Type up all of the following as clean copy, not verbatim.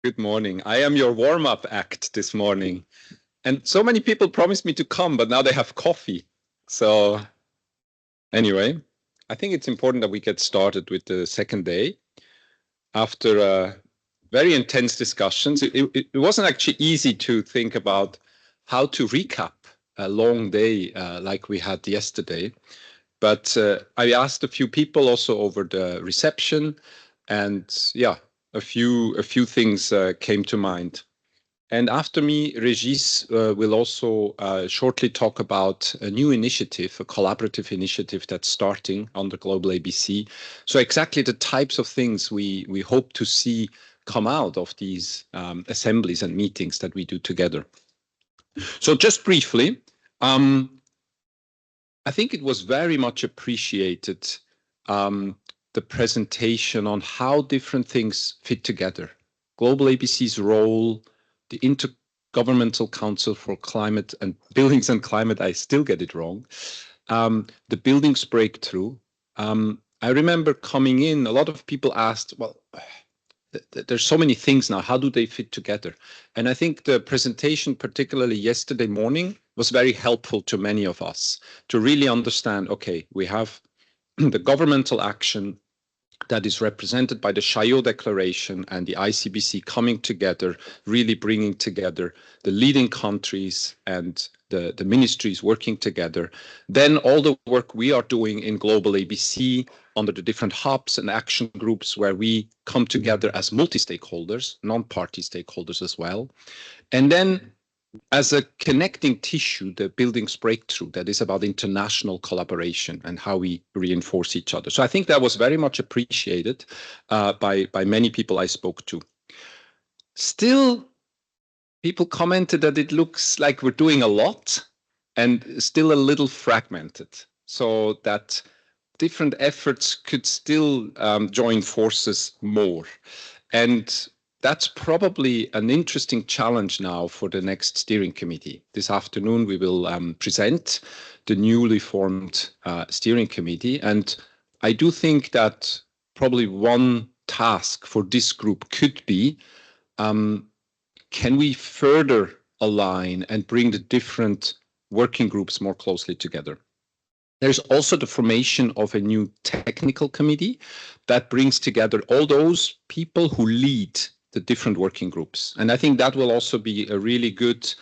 Good morning. I am your warm-up act this morning. And so many people promised me to come, but now they have coffee. So anyway, I think it's important that we get started with the second day. After very intense discussions, it wasn't actually easy to think about how to recap a long day like we had yesterday. But I asked a few people also over the reception, and yeah, a few things came to mind. And after me, Regis will also shortly talk about a new initiative, a collaborative initiative that's starting under GlobalABC. So exactly the types of things we hope to see come out of these assemblies and meetings that we do together. So just briefly, I think it was very much appreciated, the presentation on how different things fit together. GlobalABC's role, the Intergovernmental Council for Climate and Buildings and Climate, I still get it wrong, the buildings breakthrough. I remember coming in, a lot of people asked, well, there's so many things now, how do they fit together? And I think the presentation, particularly yesterday morning, was very helpful to many of us to really understand, okay, we have the governmental action that is represented by the Chaillot Declaration and the ICBC coming together, really bringing together the leading countries and the ministries working together. Then all the work we are doing in GlobalABC under the different hubs and action groups where we come together as multi-stakeholders, non-party stakeholders as well. And then as a connecting tissue, the buildings breakthrough that is about international collaboration and how we reinforce each other. So I think that was very much appreciated by many people I spoke to. Still, people commented that it looks like we're doing a lot and still a little fragmented, so that different efforts could still join forces more. And that's probably an interesting challenge now for the next steering committee. This afternoon, we will present the newly formed steering committee. And I do think that probably one task for this group could be, can we further align and bring the different working groups more closely together? There's also the formation of a new technical committee that brings together all those people who lead the different working groups. And I think that will also be a really good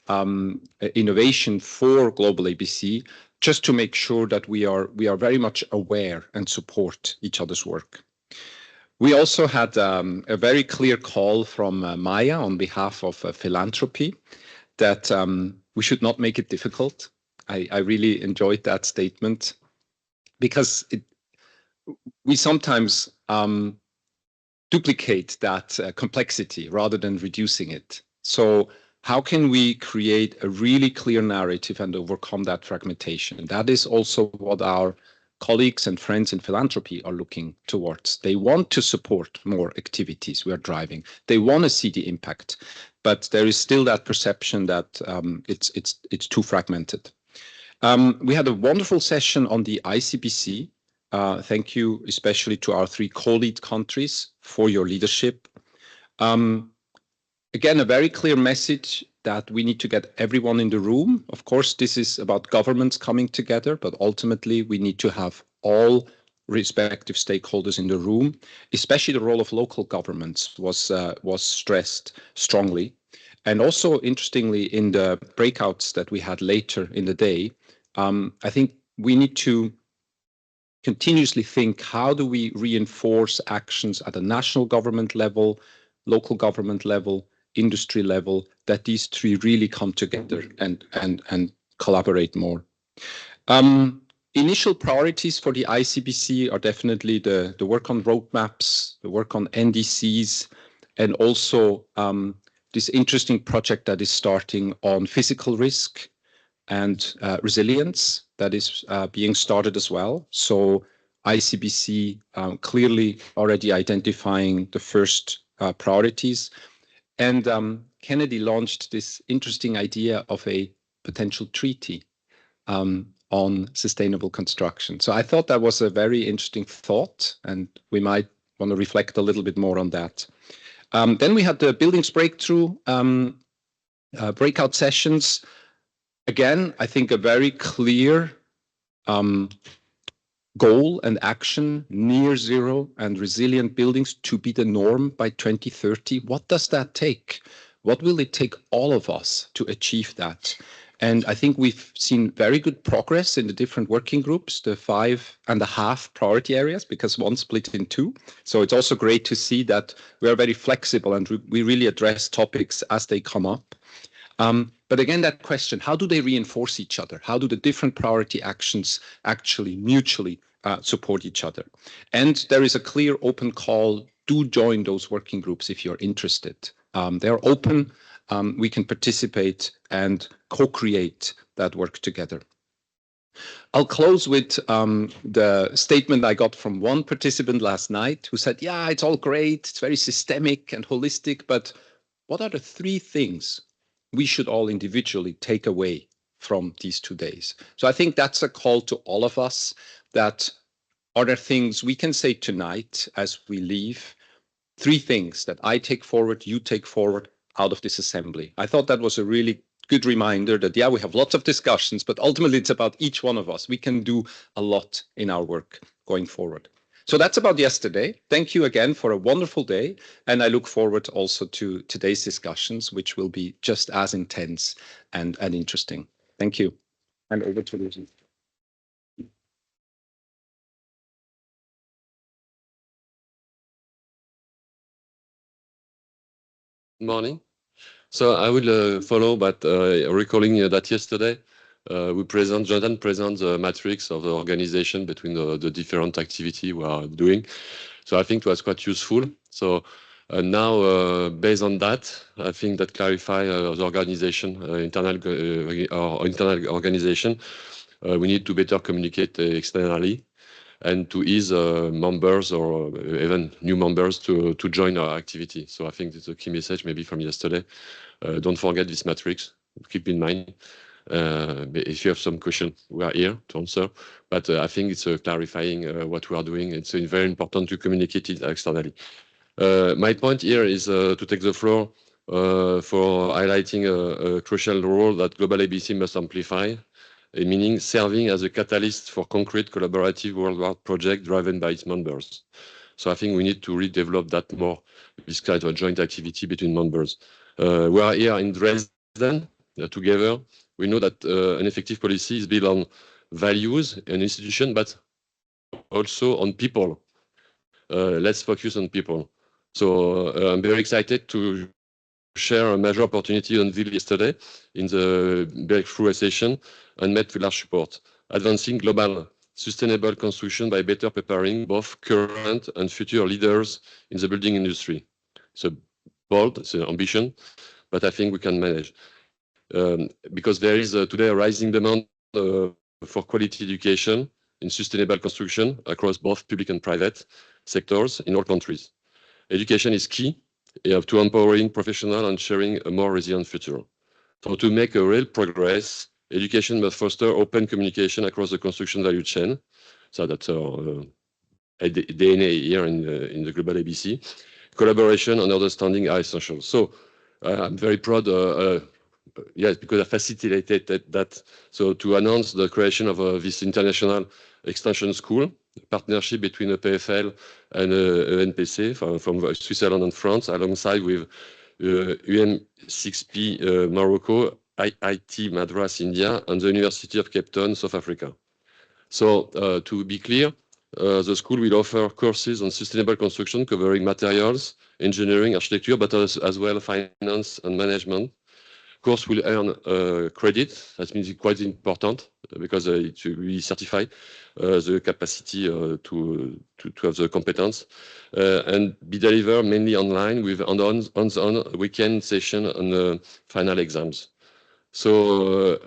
innovation for GlobalABC, just to make sure that we are very much aware and support each other's work. We also had a very clear call from Maya on behalf of philanthropy that we should not make it difficult. I really enjoyed that statement, because we sometimes duplicate that complexity rather than reducing it. So how can we create a really clear narrative and overcome that fragmentation? And that is also what our colleagues and friends in philanthropy are looking towards. They want to support more activities we are driving. They want to see the impact, but there is still that perception that it's too fragmented. We had a wonderful session on the ICBC. Thank you especially to our 3 co-lead countries for your leadership. Again, a very clear message that we need to get everyone in the room. Of course, this is about governments coming together, but ultimately we need to have all respective stakeholders in the room. Especially the role of local governments was stressed strongly. And also, interestingly, in the breakouts that we had later in the day, I think we need to continuously think, how do we reinforce actions at a national government level, local government level, industry level, that these 3 really come together and collaborate more. Initial priorities for the ICBC are definitely the work on roadmaps, the work on NDCs, and also this interesting project that is starting on physical risk and resilience that is being started as well. So ICBC clearly already identifying the first priorities. And Kennedy launched this interesting idea of a potential treaty on sustainable construction. So I thought that was a very interesting thought, and we might want to reflect a little bit more on that. Then we had the buildings breakthrough breakout sessions. Again, I think a very clear goal and action, near zero and resilient buildings to be the norm by 2030. What does that take? What will it take all of us to achieve that? And I think we've seen very good progress in the different working groups, the 5.5 priority areas, because one split in two. So it's also great to see that we are very flexible and we really address topics as they come up. But again, that question, how do they reinforce each other? How do the different priority actions actually mutually support each other? And there is a clear open call, do join those working groups if you're interested. They're open, we can participate and co-create that work together. I'll close with the statement I got from one participant last night who said, yeah, it's all great, it's very systemic and holistic, but what are the 3 things we should all individually take away from these 2 days? So I think that's a call to all of us, that are there things we can say tonight as we leave, 3 things that I take forward, you take forward out of this assembly. I thought that was a really good reminder that, yeah, we have lots of discussions, but ultimately it's about each one of us. We can do a lot in our work going forward. So that's about yesterday. Thank you again for a wonderful day. And I look forward also to today's discussions, which will be just as intense and interesting. Thank you. And over to Regis. Good morning. So I will follow, but recalling that yesterday, Jonathan presents the matrix of the organization between the different activity we are doing. So I think it was quite useful. So now, based on that, I think that clarify the organization, internal organization. We need to better communicate externally and to ease members or even new members to join our activity. So I think it's a key message maybe from yesterday. Don't forget this matrix, keep in mind. If you have some question, we are here to answer. But I think it's clarifying what we are doing. It's very important to communicate it externally. My point here is to take the floor for highlighting a crucial role that GlobalABC must amplify, meaning serving as a catalyst for concrete collaborative worldwide project driven by its members. So I think we need to redevelop that more, this kind of joint activity between members. We are here in Dresden together. We know that an effective policy is built on values and institution, but also on people. Let's focus on people. So I'm very excited to share a major opportunity unveiled yesterday in the breakthrough session and met with large support, advancing global sustainable construction by better preparing both current and future leaders in the building industry. So bold, it's an ambition, but I think we can manage. Because there is today a rising demand for quality education in sustainable construction across both public and private sectors in all countries. Education is key to empowering professionals and sharing a more resilient future. So to make a real progress, education must foster open communication across the construction value chain. So that's our DNA here in the GlobalABC. Collaboration and understanding are essential. So I'm very proud, yes, because I facilitated that. So to announce the creation of this international extension school, partnership between the PFL and ENPC from Switzerland and France, alongside with UM6P Morocco, IIT Madras India, and the University of Cape Town, South Africa. So to be clear, the school will offer courses on sustainable construction covering materials, engineering, architecture, but as well finance and management. Course will earn credit. That means it's quite important because it will certify the capacity to have the competence and be delivered mainly online with on weekend session and final exams. So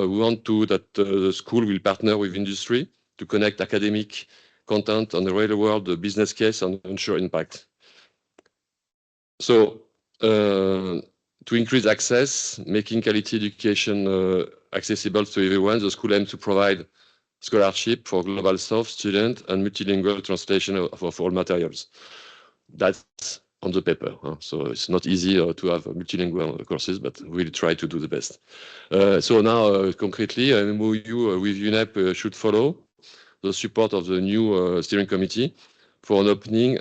we want to that the school will partner with industry to connect academic content on the real world business case and ensure impact. So to increase access, making quality education accessible to everyone, the school aims to provide scholarship for Global South students and multilingual translation of all materials. That's on the paper. So it's not easy to have multilingual courses, but we'll try to do the best. So now, concretely, an MOU with UNEP should follow the support of the new steering committee for an opening,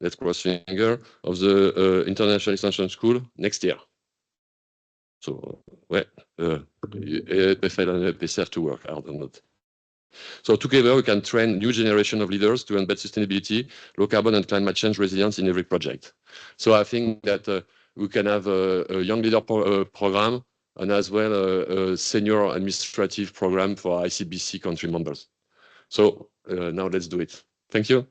let's cross finger, of the International Extension School next year. So, EPFL and EPC have to work hard on that. So together we can train new generation of leaders to embed sustainability, low carbon and climate change resilience in every project. So I think that we can have a young leader program and as well a senior administrative program for ICBC country members. So now let's do it. Thank you.